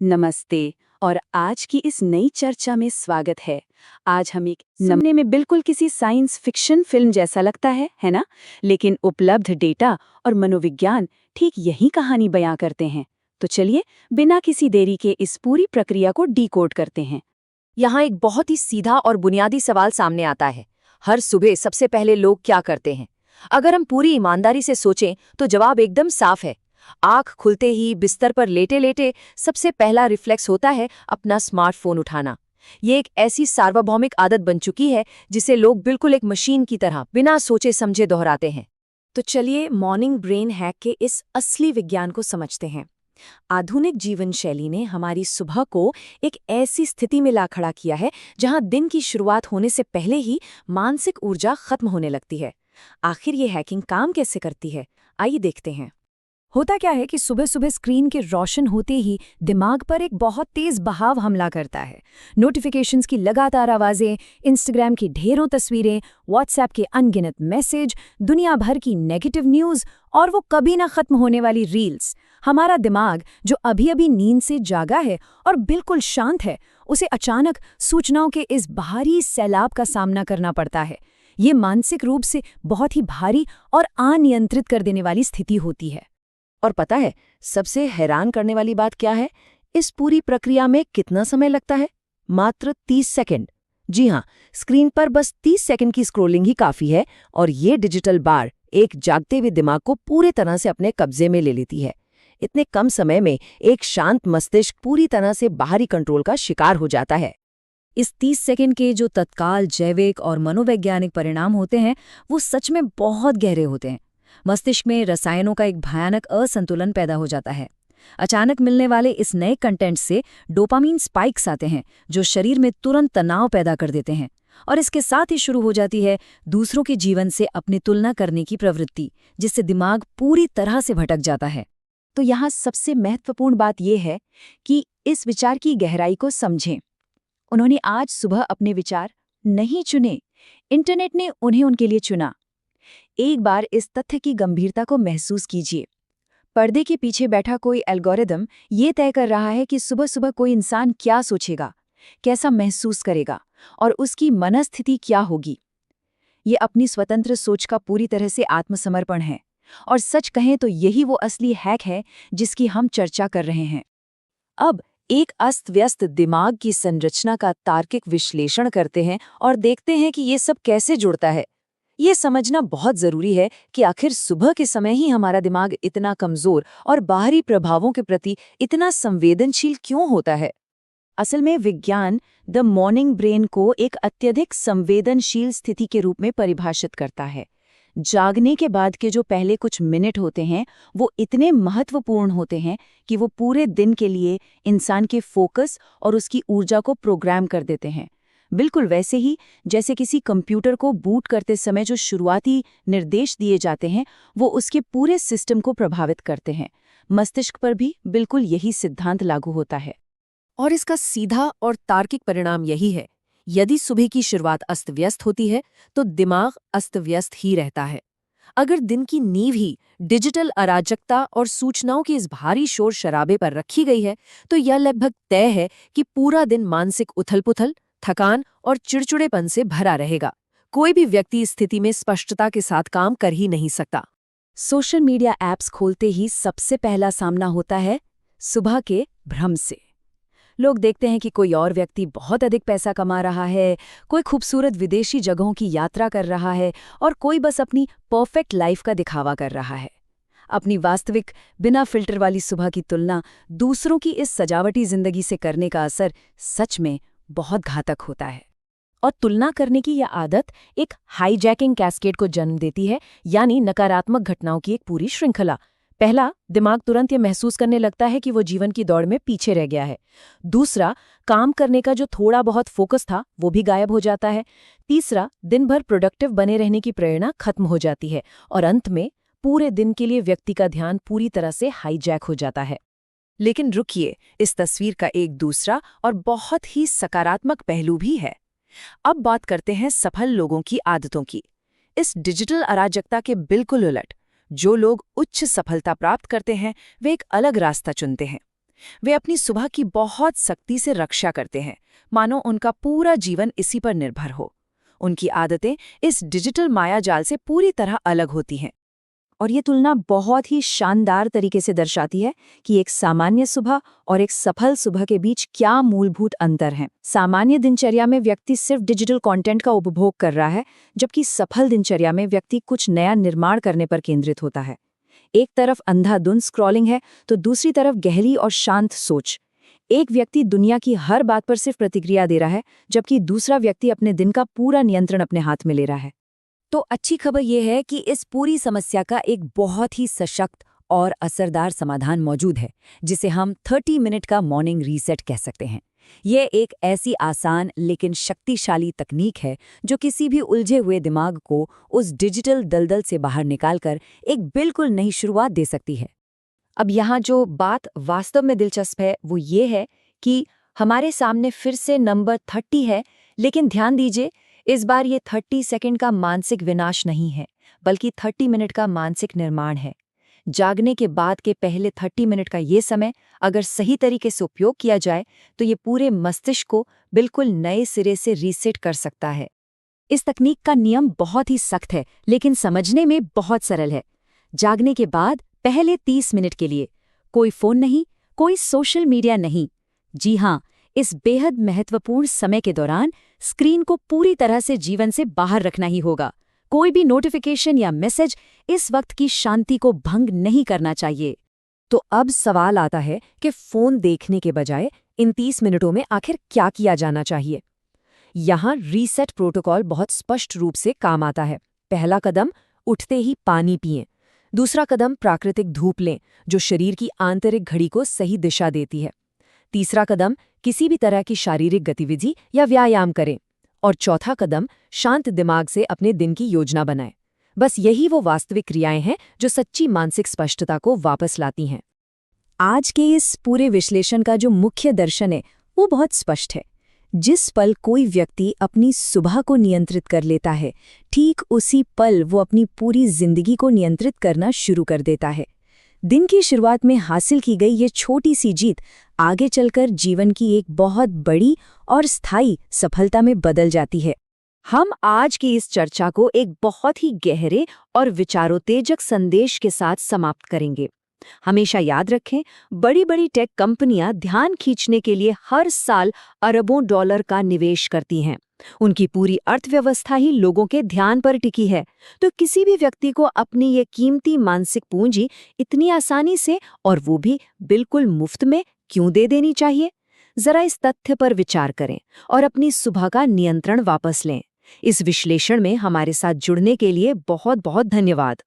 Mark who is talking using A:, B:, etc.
A: नमस्ते। और आज की इस नई चर्चा में स्वागत है। आज हम एक सुनने में बिल्कुल किसी साइंस फिक्शन फिल्म जैसा लगता है ना? लेकिन उपलब्ध डेटा और मनोविज्ञान ठीक यही कहानी बयां करते हैं। तो चलिए बिना किसी देरी के इस पूरी प्रक्रिया को डीकोड करते हैं।
B: यहाँ एक बहुत ही सीधा और बुनियादी सवाल सामने आता है। हर सुबह सबसे पहले लोग क्या करते हैं? अगर हम पूरी ईमानदारी से सोचें तो जवाब एकदम साफ है। आंख खुलते ही बिस्तर पर लेटे लेटे सबसे पहला रिफ्लेक्स होता है अपना स्मार्टफोन उठाना। ये एक ऐसी सार्वभौमिक आदत बन चुकी है जिसे लोग बिल्कुल एक मशीन की तरह बिना सोचे समझे दोहराते हैं।
C: तो चलिए मॉर्निंग ब्रेन हैक के इस असली विज्ञान को समझते हैं। आधुनिक जीवन शैली ने हमारी सुबह को एक ऐसी स्थिति में ला खड़ा किया है जहां दिन की शुरुआत होने से पहले ही मानसिक ऊर्जा खत्म होने लगती है। आखिर ये हैकिंग काम कैसे करती है, आइए देखते हैं। होता क्या है कि सुबह सुबह स्क्रीन के रोशन होते ही दिमाग पर एक बहुत तेज बहाव हमला करता है। नोटिफिकेशंस की लगातार आवाज़ें, इंस्टाग्राम की ढेरों तस्वीरें, व्हाट्सएप के अनगिनत मैसेज, दुनिया भर की नेगेटिव न्यूज़ और वो कभी ना खत्म होने वाली रील्स। हमारा दिमाग जो अभी अभी नींद से जागा है और बिल्कुल शांत है, उसे अचानक सूचनाओं के इस भारी सैलाब का सामना करना पड़ता है। ये मानसिक रूप से बहुत ही भारी और अनियंत्रित कर देने वाली स्थिति होती है।
B: और पता है सबसे हैरान करने वाली बात क्या है? इस पूरी प्रक्रिया में कितना समय लगता है? मात्र 30 सेकंड। जी हाँ, स्क्रीन पर बस 30 सेकंड की स्क्रॉलिंग ही काफी है और ये डिजिटल बार एक जागते हुए दिमाग को पूरी तरह से अपने कब्जे में ले लेती है। इतने कम समय में एक शांत मस्तिष्क पूरी तरह से बाहरी कंट्रोल का शिकार हो जाता है।
C: इस 30 सेकंड के जो तत्काल जैविक और मनोवैज्ञानिक परिणाम होते हैं, वो सच में बहुत गहरे होते हैं। मस्तिष्क में रसायनों का एक भयानक असंतुलन पैदा हो जाता है। अचानक मिलने वाले इस नए कंटेंट से डोपामीन स्पाइक्स आते हैं जो शरीर में तुरंत तनाव पैदा कर देते हैं, और इसके साथ ही शुरू हो जाती है दूसरों के जीवन से अपनी तुलना करने की प्रवृत्ति, जिससे दिमाग पूरी तरह से भटक जाता है।
A: तो यहाँ सबसे महत्वपूर्ण बात यह है कि इस विचार की गहराई को समझें। उन्होंने आज सुबह अपने विचार नहीं चुने, इंटरनेट ने उन्हें उनके लिए चुना। एक बार इस तथ्य की गंभीरता को महसूस कीजिए। पर्दे के पीछे बैठा कोई एल्गोरिदम ये तय कर रहा है कि सुबह सुबह कोई इंसान क्या सोचेगा, कैसा महसूस करेगा और उसकी मनस्थिति क्या होगी। ये अपनी स्वतंत्र सोच का पूरी तरह से आत्मसमर्पण है। और सच कहें तो यही वो असली हैक है जिसकी हम चर्चा कर रहे हैं। अब एक अस्त-व्यस्त दिमाग की संरचना का तार्किक विश्लेषण करते हैं और देखते हैं कि ये सब कैसे जुड़ता है। ये समझना बहुत जरूरी है कि आखिर सुबह के समय ही हमारा दिमाग इतना कमजोर और बाहरी प्रभावों के प्रति इतना संवेदनशील क्यों होता है। असल में विज्ञान द मॉर्निंग ब्रेन को एक अत्यधिक संवेदनशील स्थिति के रूप में परिभाषित करता है। जागने के बाद के जो पहले कुछ मिनट होते हैं वो इतने महत्वपूर्ण होते हैं कि वो पूरे दिन के लिए इंसान के फोकस और उसकी ऊर्जा को प्रोग्राम कर देते हैं। बिल्कुल वैसे ही जैसे किसी कंप्यूटर को बूट करते समय जो शुरुआती निर्देश दिए जाते हैं वो उसके पूरे सिस्टम को प्रभावित करते हैं। मस्तिष्क पर भी बिल्कुल यही सिद्धांत लागू होता है।
B: और इसका सीधा और तार्किक परिणाम यही है, यदि सुबह की शुरुआत अस्त व्यस्त होती है तो दिमाग अस्त व्यस्त ही रहता है। अगर दिन की नींव ही डिजिटल अराजकता और सूचनाओं के इस भारी शोर शराबे पर रखी गई है तो यह लगभग तय है कि पूरा दिन मानसिक उथल-पुथल, थकान और चिड़चिड़ेपन से भरा रहेगा। कोई भी व्यक्ति इस स्थिति में स्पष्टता के साथ काम कर ही नहीं सकता।
C: सोशल मीडिया ऐप्स खोलते ही सबसे पहला सामना होता है सुबह के भ्रम से। लोग देखते हैं कि कोई और व्यक्ति बहुत अधिक पैसा कमा रहा है, कोई खूबसूरत विदेशी जगहों की यात्रा कर रहा है और कोई बस अपनी परफेक्ट लाइफ का दिखावा कर रहा है। अपनी वास्तविक बिना फिल्टर वाली सुबह की तुलना दूसरों की इस सजावटी जिंदगी से करने का असर सच में बहुत घातक होता है। और तुलना करने की यह आदत एक हाईजैकिंग कैस्केड को जन्म देती है, यानी नकारात्मक घटनाओं की एक पूरी श्रृंखला। पहला, दिमाग तुरंत ये महसूस करने लगता है कि वो जीवन की दौड़ में पीछे रह गया है। दूसरा, काम करने का जो थोड़ा बहुत फोकस था वो भी गायब हो जाता है। तीसरा, दिन भर प्रोडक्टिव बने रहने की प्रेरणा खत्म हो जाती है। और अंत में पूरे दिन के लिए व्यक्ति का ध्यान पूरी तरह से हाईजैक हो जाता है।
B: लेकिन रुकिए, इस तस्वीर का एक दूसरा और बहुत ही सकारात्मक पहलू भी है। अब बात करते हैं सफल लोगों की आदतों की। इस डिजिटल अराजकता के बिल्कुल उलट जो लोग उच्च सफलता प्राप्त करते हैं वे एक अलग रास्ता चुनते हैं।
A: वे अपनी सुबह की बहुत सख्ती से रक्षा करते हैं, मानो उनका पूरा जीवन इसी पर निर्भर हो। उनकी आदतें इस डिजिटल मायाजाल से पूरी तरह अलग होती हैं। और ये तुलना बहुत ही शानदार तरीके से दर्शाती है कि एक सामान्य सुबह और एक सफल सुबह के बीच क्या मूलभूत अंतर है। सामान्य दिनचर्या में व्यक्ति सिर्फ डिजिटल कंटेंट का उपभोग कर रहा है, जबकि सफल दिनचर्या में व्यक्ति कुछ नया निर्माण करने पर केंद्रित होता है। एक तरफ अंधाधुंध स्क्रॉलिंग है तो दूसरी तरफ गहरी और शांत सोच। एक व्यक्ति दुनिया की हर बात पर सिर्फ प्रतिक्रिया दे रहा है, जबकि दूसरा व्यक्ति अपने दिन का पूरा नियंत्रण अपने हाथ में ले रहा है।
C: तो अच्छी खबर यह है कि इस पूरी समस्या का एक बहुत ही सशक्त और असरदार समाधान मौजूद है, जिसे हम 30 मिनट का मॉर्निंग रीसेट कह सकते हैं। यह एक ऐसी आसान लेकिन शक्तिशाली तकनीक है जो किसी भी उलझे हुए दिमाग को उस डिजिटल दलदल से बाहर निकालकर एक बिल्कुल नई शुरुआत दे सकती है। अब यहाँ जो बात वास्तव में दिलचस्प है वो ये है कि हमारे सामने फिर से नंबर 30 है, लेकिन ध्यान दीजिए, इस बार ये 30 सेकंड का मानसिक विनाश नहीं है, बल्कि 30 मिनट का मानसिक निर्माण है। जागने के बाद के पहले 30 मिनट का ये समय अगर सही तरीके से उपयोग किया जाए तो ये पूरे मस्तिष्क को बिल्कुल नए सिरे से रीसेट कर सकता है।
B: इस तकनीक का नियम बहुत ही सख्त है, लेकिन समझने में बहुत सरल है। जागने के बाद पहले 30 मिनट के लिए कोई फोन नहीं, कोई सोशल मीडिया नहीं। जी हाँ, इस बेहद महत्वपूर्ण समय के दौरान स्क्रीन को पूरी तरह से जीवन से बाहर रखना ही होगा। कोई भी नोटिफिकेशन या मैसेज इस वक्त की शांति को भंग नहीं करना चाहिए। तो अब सवाल आता है कि फोन देखने के बजाय इन 30 मिनटों में आखिर क्या किया जाना चाहिए। यहाँ रीसेट प्रोटोकॉल बहुत स्पष्ट रूप से काम आता है। पहला कदम, उठते ही पानी पिएं। दूसरा कदम, प्राकृतिक धूप लें, जो शरीर की आंतरिक घड़ी को सही दिशा देती है। तीसरा कदम, किसी भी तरह की शारीरिक गतिविधि या व्यायाम करें। और चौथा कदम, शांत दिमाग से अपने दिन की योजना बनाएं। बस यही वो वास्तविक क्रियाएं हैं जो सच्ची मानसिक स्पष्टता को वापस लाती हैं।
C: आज के इस पूरे विश्लेषण का जो मुख्य दर्शन है वो बहुत स्पष्ट है। जिस पल कोई व्यक्ति अपनी सुबह को नियंत्रित कर लेता है, ठीक उसी पल वो अपनी पूरी जिंदगी को नियंत्रित करना शुरू कर देता है। दिन की शुरुआत में हासिल की गई ये छोटी सी जीत आगे चलकर जीवन की एक बहुत बड़ी और स्थायी सफलता में बदल जाती है।
A: हम आज की इस चर्चा को एक बहुत ही गहरे और विचारोत्तेजक संदेश के साथ समाप्त करेंगे। हमेशा याद रखें, बड़ी बड़ी टेक कंपनियां ध्यान खींचने के लिए हर साल अरबों डॉलर का निवेश करती हैं। उनकी पूरी अर्थव्यवस्था ही लोगों के ध्यान पर टिकी है। तो किसी भी व्यक्ति को अपनी ये कीमती मानसिक पूंजी इतनी आसानी से, और वो भी बिल्कुल मुफ्त में, क्यों दे देनी चाहिए? जरा इस तथ्य पर विचार करें और अपनी सुबह का नियंत्रण वापस लें। इस विश्लेषण में हमारे साथ जुड़ने के लिए बहुत बहुत धन्यवाद।